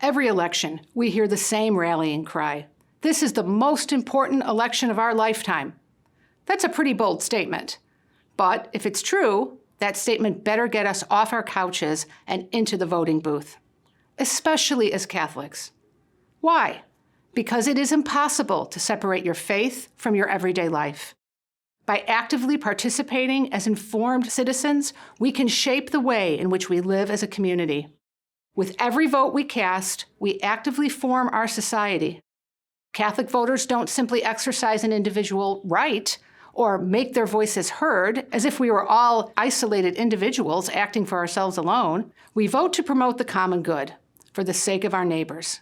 Every election, we hear the same rallying cry. This is the most important election of our lifetime. That's a pretty bold statement. But if it's true, that statement better get us off our couches and into the voting booth, especially as Catholics. Why? Because it is impossible to separate your faith from your everyday life. By actively participating as informed citizens, we can shape the way in which we live as a community. With every vote we cast, we actively form our society. Catholic voters don't simply exercise an individual right or make their voices heard as if we were all isolated individuals acting for ourselves alone. We vote to promote the common good for the sake of our neighbors.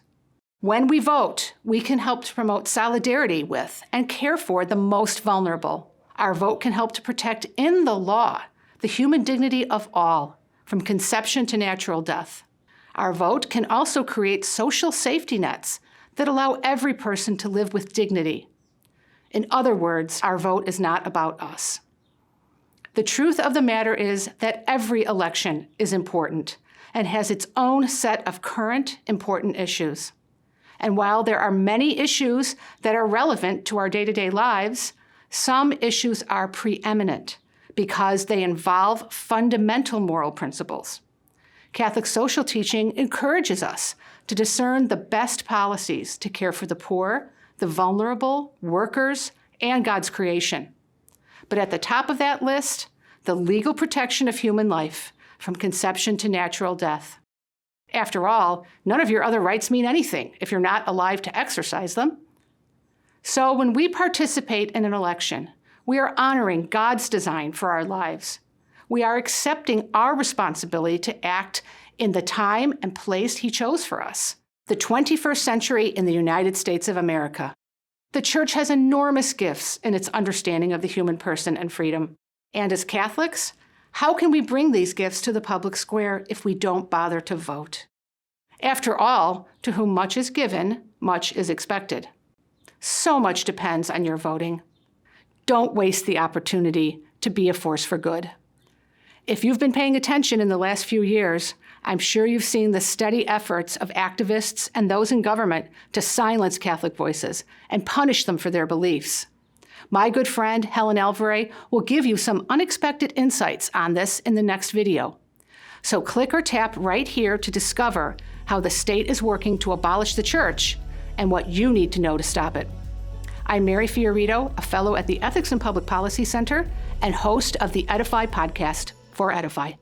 When we vote, we can help to promote solidarity with and care for the most vulnerable. Our vote can help to protect in the law the human dignity of all, from conception to natural death. Our vote can also create social safety nets that allow every person to live with dignity. In other words, our vote is not about us. The truth of the matter is that every election is important and has its own set of current important issues. And while there are many issues that are relevant to our day-to-day lives, some issues are preeminent because they involve fundamental moral principles. Catholic social teaching encourages us to discern the best policies to care for the poor, the vulnerable, workers, and God's creation. But at the top of that list, the legal protection of human life from conception to natural death. After all, none of your other rights mean anything if you're not alive to exercise them. So when we participate in an election, we are honoring God's design for our lives. We are accepting our responsibility to act in the time and place He chose for us, the 21st century in the United States of America. The Church has enormous gifts in its understanding of the human person and freedom. And as Catholics, how can we bring these gifts to the public square if we don't bother to vote? After all, to whom much is given, much is expected. So much depends on your voting. Don't waste the opportunity to be a force for good. If you've been paying attention in the last few years, I'm sure you've seen the steady efforts of activists and those in government to silence Catholic voices and punish them for their beliefs. My good friend, Helen Alvarez, will give you some unexpected insights on this in the next video. So click or tap right here to discover how the state is working to abolish the Church and what you need to know to stop it. I'm Mary Fiorito, a fellow at the Ethics and Public Policy Center and host of the Edify podcast for Edify.